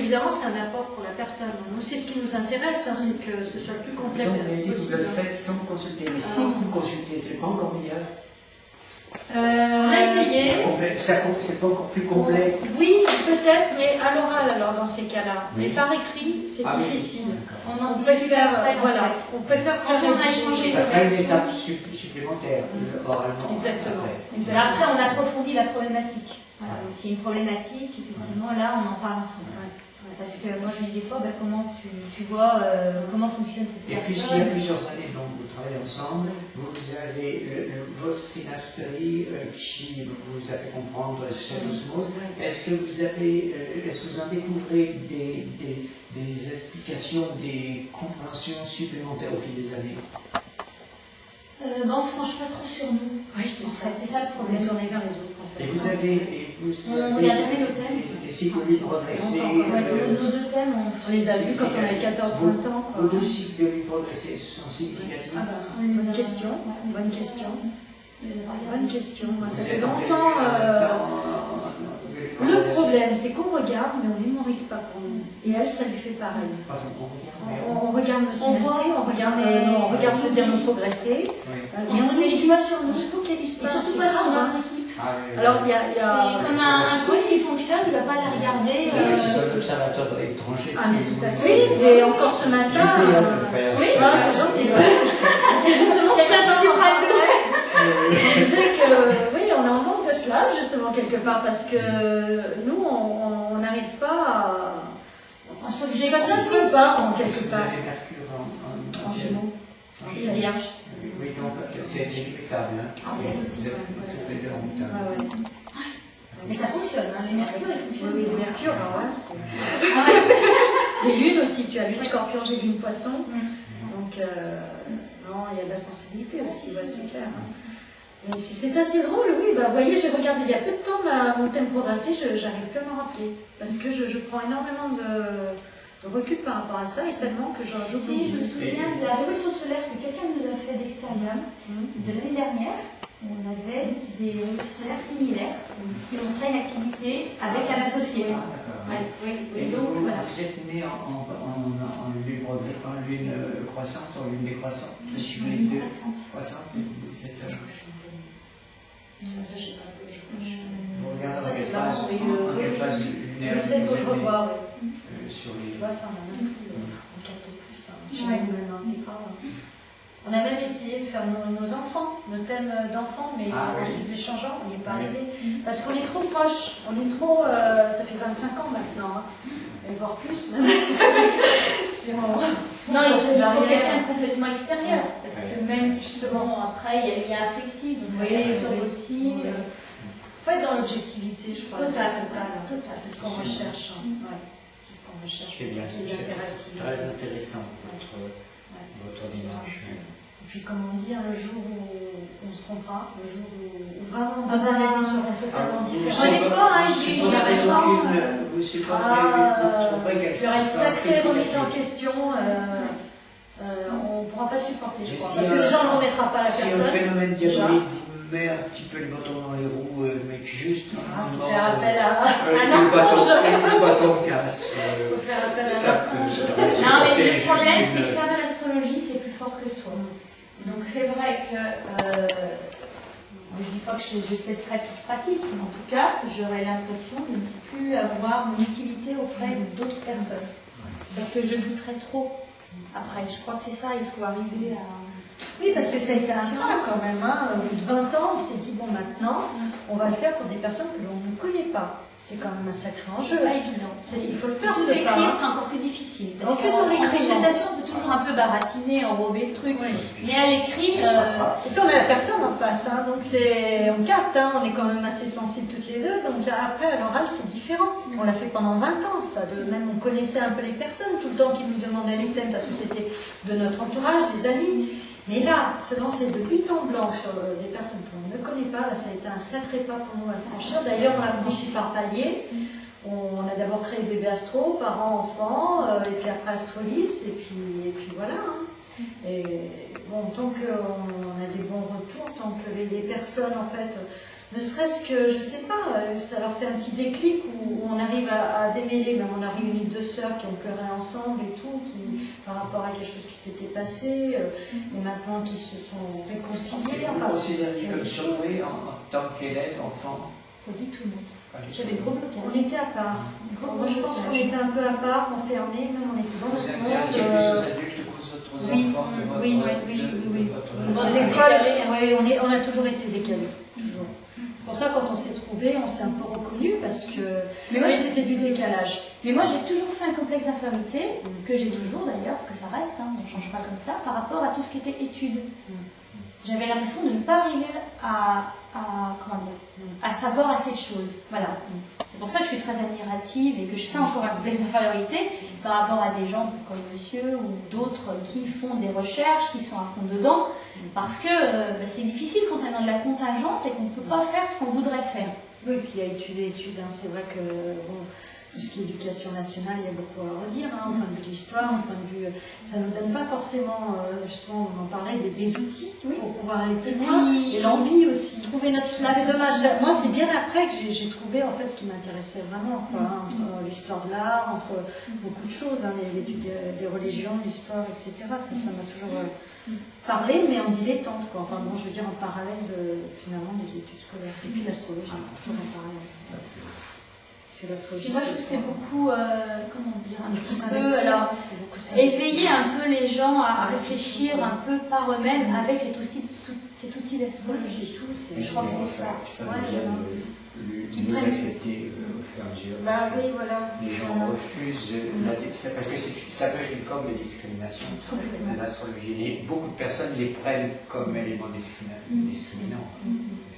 évidemment, c'est un apport pour la personne. Nous, c'est ce qui nous intéresse, hein, c'est que ce soit le plus complet Donc, vous avez dit que vous possible. le faites sans consulter, mais si vous consultez, c'est pas encore meilleur. On a essayé. C'est pas encore plus complet. Oui, peut-être, mais à l'oral, alors, dans ces cas-là. Oui. Mais par écrit, c'est difficile. On en On discute préfère, après, voilà, en fait. on préfère Quand faire on a échangé Ça fera une étape supplémentaire, oralement. Exactement. après. Et après, on approfondit la problématique. Voilà, donc s'il y a une problématique, effectivement, là, on en parle ensemble. Parce que moi, je lui dis des fois, comment tu vois comment fonctionne cette Et personne. puisqu'il y a plusieurs années, donc, vous travaillez ensemble, vous avez votre synastrie qui vous a fait comprendre cette osmose. Est-ce que vous en découvrez des explications, des compréhensions supplémentaires au fil des années? On ne se range pas trop sur nous. Oui, c'est ça. C'est ça le On est problème. tourné vers les autres, en fait. Et vous avez On regarde jamais nos thèmes. des cycles progressés. Nos deux thèmes, On les a vus quand on avait 14-20 ans. Vos deux cycles de vie progressés sont significatifs. Bonne question. Bonne question. Bonne question. Moi, ça Vous fait êtes en longtemps. plein Le problème, c'est qu'on regarde, mais on ne mémorise pas pour nous. Et elle, ça lui fait pareil. On regarde nos synastries, on regarde nos derniers progressés. On se focalise pas sur nous. On se focalise Et pas. surtout c'est pas sur grave, notre hein. équipe. Alors, il y a. C'est comme un couple qui fonctionne, il ne va pas la regarder. C'est un observateur étranger. Ah, mais tout à fait. Et encore ce matin. J'essaie de le faire. Oui, c'est gentil. C'est justement Quelqu'un dont tu parles. Je disais que, oui, on a un manque de cela, justement, quelque part, parce que nous, on n'arrive pas à. On s'implique pas, en quelque Vous part. avez Mercure En Gémeaux. C'est vierge. Oui, donc c'est inéluctable. En sept aussi, Vous êtes ouais. tous les deux redoutables. Ah ouais. Mais ça fonctionne, hein. Les mercures, ils fonctionnent. Oui, les Mercure, alors là, c'est. Les lunes aussi, tu as lune, scorpion, j'ai lune, poisson. Donc, non, il y a de la sensibilité aussi, ouais, c'est clair. Mais c'est assez drôle, oui. Bah, vous voyez, j'ai regardé il y a peu de temps mon thème progressé, j'arrive plus à m'en rappeler. Parce que je prends énormément de recul par rapport à ça, et tellement que j'oublie. Si, je me souviens de la révolution solaire que quelqu'un nous a fait d'extérieur de l'année dernière. On avait des révolutions solaires similaires qui montraient une activité avec un associé. Et Donc, vous, voilà. vous êtes né en lune croissante, en lune décroissante. Je suis les une deux croissante. vous êtes Ça, je sais pas. vous regardez Ça, en c'est quelle phase, vraiment, en quelle phase lunaire Je sais, il faut que je revoie, sur les... Tu vois, ça, on a même plus, on capte plus ça. Ouais. Maintenant, c'est grave. On a même essayé de faire nos enfants, nos thèmes d'enfants, mais en les échangeant, on n'y est pas arrivé. Parce qu'on est trop proches, on est trop. Ça fait 25 ans maintenant, hein, et voire plus même. Non, il faut quelqu'un de complètement extérieur. Parce que même justement, après, il y a le lien affectif, donc aussi. Faut être dans l'objectivité, je crois. Total. C'est ce qu'on recherche. Hein. Ouais. C'est ce qu'on recherche. C'est bien, c'est l'interactivité. très intéressant, votre démarche. Et puis, comme on dit, le jour où on se trompera, le jour où vraiment Dans nos un analyses seront totalement différentes. J'en ai fort, hein, j'y arrive pas. Vous supporterez qu'elle il y aura une sacrée remise en question. On ne pourra pas supporter, je crois. Parce que les gens ne remettra pas la si personne. un phénomène diabolique vous met un petit peu les bâtons dans les roues, mais juste faut faire appel à un le archange. bâton casse. Il faut faire appel à un Ça archange. Non, mais le problème, c'est que faire de l'astrologie, c'est plus fort que soi. Donc c'est vrai que, je ne dis pas que je cesserai toute pratique, mais en tout cas, j'aurai l'impression de ne plus avoir mon utilité auprès d'autres personnes. Parce que je douterai trop après. Je crois que c'est ça, il faut arriver à... Oui, parce que ça a été un pas quand même. Hein. Au bout de 20 ans, on s'est dit, bon, maintenant, on va le faire pour des personnes que l'on ne connaît pas. C'est quand même un sacré enjeu. C'est pas évident. Il faut le faire, Tout ce pas. écrire, c'est encore plus difficile. Parce En plus, qu'en on écrit. consultation, on peut toujours un peu baratiner, enrober le truc. Oui. Mais à l'écrit, Et puis on a la personne en face, hein, donc on capte, hein, on est quand même assez sensibles toutes les deux, donc là, après à l'oral c'est différent. On l'a fait pendant 20 ans, ça, même on connaissait un peu les personnes tout le temps qui nous demandaient les thèmes parce que c'était de notre entourage, des amis. Mais là, se lancer de but en blanc sur des personnes qu'on ne connaît pas, là, ça a été un sacré pas pour nous à franchir. D'ailleurs, on l'a franchi par palier. On a d'abord créé Bébé Astro, parents, enfants, et puis après Astrolis, et puis voilà. Hein. Et bon, tant qu'on a des bons retours, tant que les personnes, en fait, Ne serait-ce que, je sais pas, ça leur fait un petit déclic où on arrive à démêler. On a réuni deux sœurs qui ont pleuré ensemble et tout, par rapport à quelque chose qui s'était passé, et maintenant qui se sont réconciliées. Vous considériez le sauver en tant qu'élève, enfant? Pas du tout, non. J'avais gros blocage. On était à part. Moi, je pense qu'on était un peu à part, enfermés, même on était dans Vous ce êtes monde. plus adultes que vos autres enfants de votre, Oui. de L'école, on a toujours été décalés, toujours. C'est pour ça, quand on s'est trouvés, on s'est un peu reconnus parce que c'était du décalage. Mais moi, j'ai toujours fait un complexe d'infériorité, que j'ai toujours d'ailleurs, parce que ça reste, on ne change pas comme ça, par rapport à tout ce qui était études. J'avais l'impression de ne pas arriver à savoir assez de choses. Voilà. C'est pour ça que je suis très admirative et que je fais encore un complexe d'infériorité par rapport à des gens comme monsieur ou d'autres qui font des recherches, qui sont à fond dedans, parce que c'est difficile quand on est dans de la contingence et qu'on ne peut pas faire ce qu'on voudrait faire. Oui, puis il y a études. C'est vrai que tout ce qui est éducation nationale, il y a beaucoup à redire, au point de vue de l'histoire, au point de vue... Ça ne nous donne pas forcément, justement, on en parlait, des outils pour pouvoir aller plus loin, et l'envie aussi. Trouver notre place. C'est dommage. Moi, c'est bien après que j'ai trouvé, en fait, ce qui m'intéressait vraiment, entre l'histoire de l'art, entre beaucoup de choses, l'étude des religions, l'histoire, etc. Ça m'a toujours parlé, mais en dilettante, quoi. Enfin, bon, je veux dire, en parallèle, finalement, des études scolaires. Et puis l'astrologie, toujours en parallèle. C'est l'astrologie. Moi, je trouve que c'est beaucoup, comment dire, un petit peu, alors, éveiller un peu les gens à réfléchir un peu par eux-mêmes avec cet outil d'astrologie. C'est tout. Je crois que c'est ça. Ça devient nous accepter au fur et à mesure. Bah oui, voilà. Les gens refusent parce que ça peut être une forme de discrimination de l'astrologie. Et beaucoup de personnes les prennent comme élément discriminant.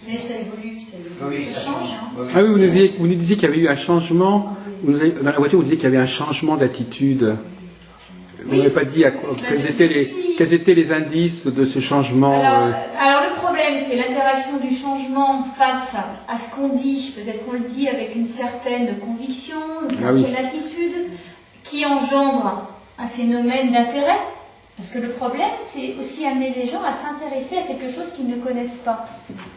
Mais ça évolue, Oui, ça change. Ah oui, vous nous disiez qu'il y avait eu un changement. Dans la voiture, vous disiez qu'il y avait un changement d'attitude. Vous n'avez pas dit quels étaient les indices de ce changement. Alors le problème, c'est l'interaction du changement face à ce qu'on dit. Peut-être qu'on le dit avec une certaine conviction, une certaine attitude, qui engendre un phénomène d'intérêt. Parce que le problème, c'est aussi amener les gens à s'intéresser à quelque chose qu'ils ne connaissent pas.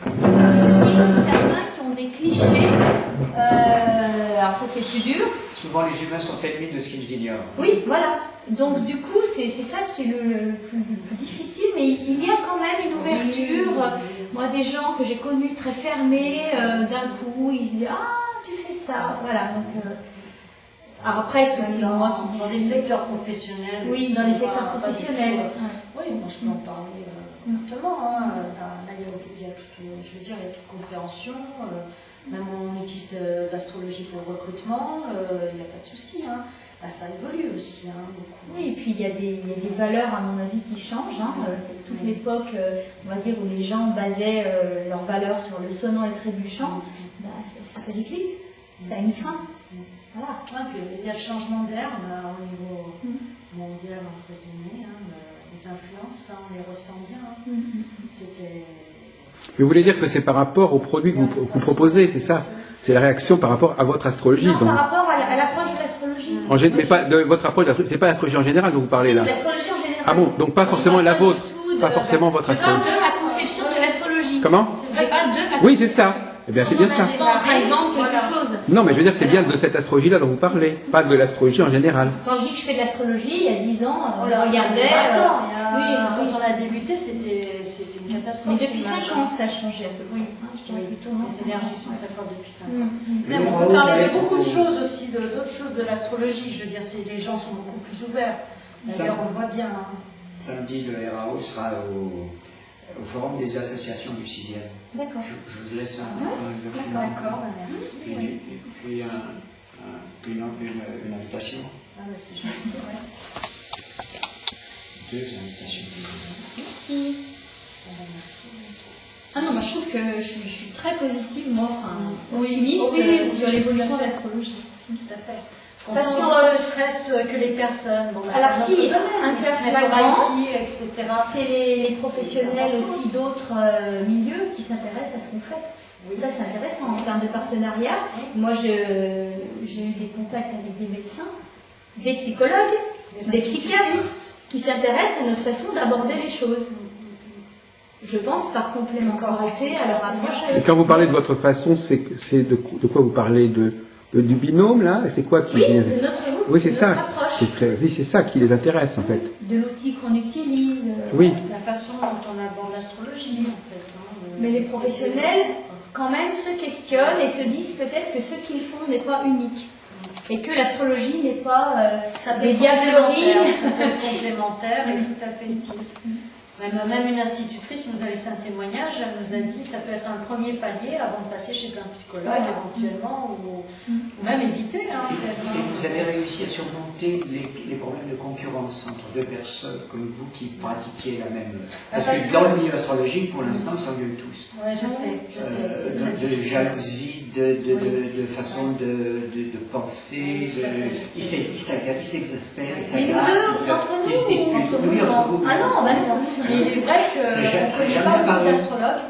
Il y a aussi certains qui ont des clichés. Alors ça, c'est plus dur. Souvent, les humains sont ennemis de ce qu'ils ignorent. Oui, voilà. Donc du coup, c'est ça qui est le plus difficile, mais il y a quand même une ouverture. Moi, des gens que j'ai connus très fermés, d'un coup, ils se disent « Ah, tu fais ça !» Voilà, donc... Alors après, est-ce que c'est moi qui dis dans les secteurs professionnels? Oui, dans les secteurs professionnels. Oui, moi je peux en parler correctement. Là, il y a toute compréhension. Même on utilise l'astrologie pour le recrutement, il n'y a pas de souci. Ça évolue aussi beaucoup. Oui, et puis il y a des valeurs, à mon avis, qui changent. C'est toute l'époque, on va dire, où les gens basaient leurs valeurs sur le sonnant et trébuchant. Ça fait l'éclipse, ça a une fin. Voilà. Il y a le changement d'air au niveau mondial, entre guillemets, les influences, on les ressent bien. Mais vous voulez dire que c'est par rapport aux produits que vous proposez, c'est ça? C'est la réaction par rapport à votre astrologie. Non, donc. Par rapport à l'approche de l'astrologie. Mais pas de votre approche, c'est pas l'astrologie en général dont vous parlez là. L'astrologie en général. Ah bon, donc pas forcément la vôtre, pas forcément votre astrologie. Je parle de la conception de l'astrologie. Comment? Je parle de la Oui, c'est ça. Eh bien, c'est bien ça. par exemple, quelque chose. Non, mais je veux dire, c'est bien de cette astrologie-là dont vous parlez, pas de l'astrologie en général. Quand je dis que je fais de l'astrologie, il y a 10 ans, on regardait. Quand on a débuté, c'était une catastrophe. Mais depuis 5 ans, ça a changé un peu. Oui, je dirais plutôt non. Les énergies sont très fortes depuis 5 ans. Même on peut parler de beaucoup de choses aussi, d'autres choses de l'astrologie. Je veux dire, les gens sont beaucoup plus ouverts. D'ailleurs, on le voit bien. Samedi, le RAO sera au forum des associations du 6e. D'accord. Je vous laisse un document. D'accord, merci. Puis une invitation. C'est gentil, ouais. 2 invitations. Merci. Ah non, moi je trouve que je suis très positive, moi, optimiste sur l'évolution de l'astrologie. Tout à fait. Parce que le stress que les personnes. Alors si, un cas flagrant, etc. c'est les professionnels aussi d'autres milieux qui s'intéressent à ce qu'on fait. Oui. Ça c'est intéressant en termes de partenariat. Moi j'ai eu des contacts avec des médecins, des psychologues, des psychiatres qui s'intéressent à notre façon d'aborder les choses. je pense, par complémentarité à leur approche. Et quand vous parlez de votre façon, c'est de quoi vous parlez du binôme, là? C'est quoi qui Oui, vient de notre groupe, Oui, c'est de ça. notre approche, C'est ça qui les intéresse, en fait. de l'outil qu'on utilise. Oui. La façon dont on aborde l'astrologie, en fait. Mais les professionnels, quand même, se questionnent et se disent peut-être que ce qu'ils font n'est pas unique. Et que l'astrologie n'est pas des diableries. Ça peut être complémentaire et tout à fait utile. Même une institutrice nous a laissé un témoignage, elle nous a dit que ça peut être un premier palier avant de passer chez un psychologue éventuellement, ou même éviter. Hein, et vous avez réussi à surmonter les problèmes de concurrence entre deux personnes comme vous qui pratiquiez la même. Parce que dans le milieu astrologique, pour l'instant, ils s'engueulent tous. Oui, je sais. De jalousie, de façon de penser, ils s'exaspèrent, ils s'agacent, ils se disputent. Oui, entre vous. Ah non, ben non. Il est vrai qu'on ne connaît pas beaucoup d'astrologues.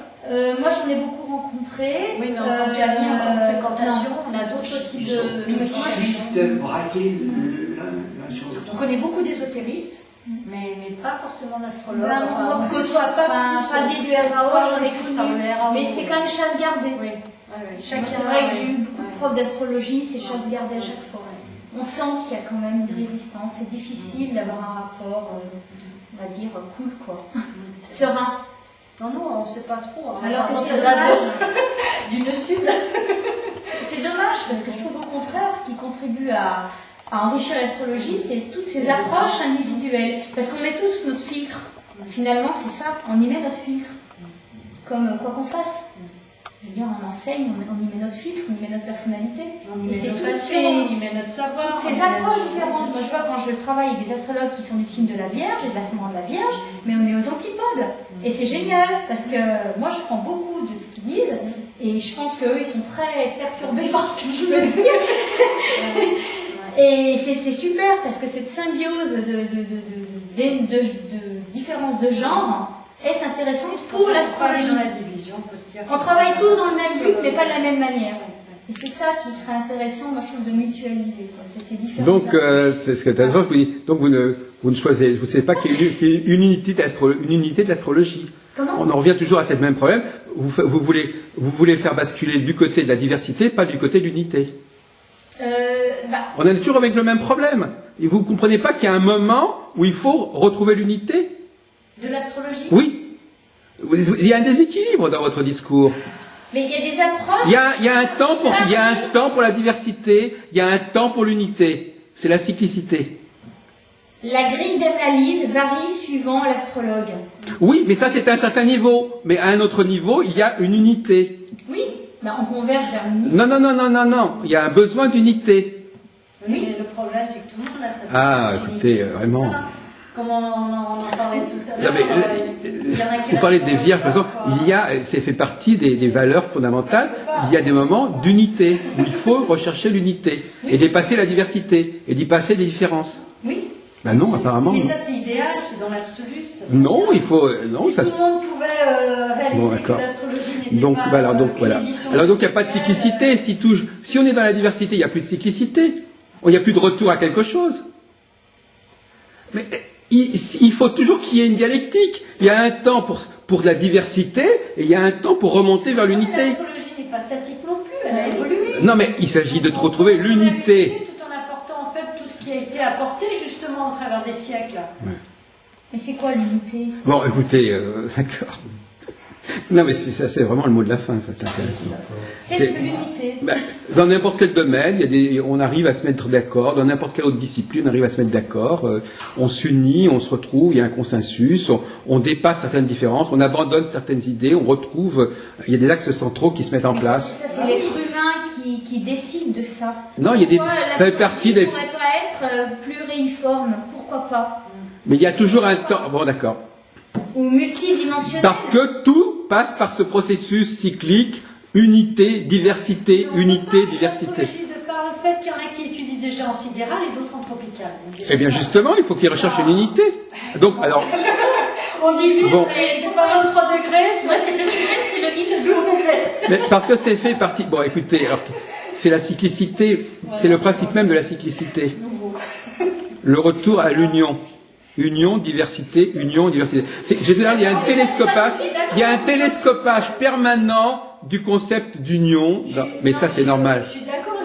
Moi, j'en ai beaucoup rencontré. Oui, mais en tant qu'amis, en tant que fréquentation, on a d'autres types de suite de braquer l'un sur l'autre. On connaît beaucoup d'ésotéristes, mais pas forcément d'astrologues. On ne côtoie pas des du RAO, j'en ai connu. Mais c'est quand même chasse gardée. Oui. C'est vrai que j'ai eu beaucoup de profs d'astrologie, c'est chasse gardée à chaque fois. On sent qu'il y a quand même une résistance. C'est difficile d'avoir un rapport, on va dire, cool, quoi. Serein. Non, on ne sait pas trop. Hein. Alors que c'est dommage. Du sud. C'est dommage, parce que je trouve au contraire, ce qui contribue à enrichir l'astrologie, c'est toutes ces approches individuelles. Parce qu'on met tous notre filtre. Finalement, c'est ça, on y met notre filtre. Comme quoi qu'on fasse. Je veux dire, on enseigne, on y met notre filtre, on y met notre personnalité. On y met notre passion, on y met notre savoir. Toutes ces approches différentes. Moi, je vois quand je travaille avec des astrologues qui sont du signe de la Vierge et de l'ascendant de la Vierge, mais on est aux antipodes. Et c'est génial, parce que moi, je prends beaucoup de ce qu'ils disent, et je pense qu'eux, ils sont très perturbés par ce que je veux dire. Et c'est super, parce que cette symbiose de différences de genre est intéressante pour l'astrologie. On travaille tous dans le même but, mais pas de la même manière. Et c'est ça qui serait intéressant, moi je trouve, de mutualiser. C'est différent. Donc, c'est ce que tu as dit. Donc, vous ne choisissez, vous ne savez pas qu'il y ait une unité de l'astrologie. Comment ? On en revient toujours à ce même problème. Vous voulez faire basculer du côté de la diversité, pas du côté de l'unité. On est toujours avec le même problème. Et vous ne comprenez pas qu'il y a un moment où il faut retrouver l'unité ? De l'astrologie ? Oui. Il y a un déséquilibre dans votre discours. Mais il y a des approches. Il y a un temps pour la diversité, il y a un temps pour l'unité. C'est la cyclicité. La grille d'analyse varie suivant l'astrologue. Oui, mais ça c'est à un certain niveau. Mais à un autre niveau, il y a une unité. Oui, on converge vers l'unité. Non. Il y a un besoin d'unité. Oui, mais le problème c'est que tout le monde a traité. Ah, écoutez, vraiment. Comme on en parlait tout à l'heure. Vous parlez des vierges, par exemple, c'est fait partie des valeurs fondamentales. Il y a des moments d'unité où il faut rechercher l'unité et dépasser la diversité et dépasser les différences. Oui. Ben non, apparemment. Mais ça c'est idéal, c'est dans l'absolu. Non, il faut. Non, si ça. Tout le monde pouvait réaliser que l'astrologie n'était donc, pas. Voilà. Alors donc il n'y a pas de cyclicité. Si on est dans la diversité, il n'y a plus de cyclicité. Il n'y a plus de retour à quelque chose. Mais il faut toujours qu'il y ait une dialectique. Il y a un temps pour la diversité et il y a un temps pour remonter vers l'unité. L'astrologie n'est pas statique non plus, elle a évolué. Non, mais il s'agit de retrouver l'unité. Tout en apportant en fait tout ce qui a été apporté justement au travers des siècles. Ouais. Mais c'est quoi l'unité ? Bon, écoutez, d'accord. Non, mais c'est vraiment le mot de la fin, c'est intéressant. Qu'est-ce que l'unité ? Dans n'importe quel domaine, on arrive à se mettre d'accord. Dans n'importe quelle autre discipline, on arrive à se mettre d'accord. On s'unit, on se retrouve, il y a un consensus, on dépasse certaines différences, on abandonne certaines idées, on retrouve. Il y a des axes centraux qui se mettent en place. Ça, c'est l'être humain qui décide de ça. Non, il y a ça fait partie des. Ça ne pourrait pas être pluriforme, pourquoi pas ? Mais il y a toujours un temps. Bon, d'accord. Ou multidimensionnel. Parce que tout passe par ce processus cyclique, unité, diversité, unité, diversité. De par le fait qu'il y en a qui étudient déjà en sidéral et d'autres en tropical. Eh bien justement, il faut qu'ils recherchent une unité. Donc, alors... On dit vite, bon. mais c'est pas 23 degrés, c'est le 10 12 degrés. Mais parce que c'est fait partie... Bon, écoutez, alors, c'est la cyclicité, c'est le principe même de la cyclicité. Le retour à l'union. Union, diversité, union, diversité. Je veux dire, il y a un télescopage permanent du concept d'union, mais ça c'est normal. Je suis d'accord,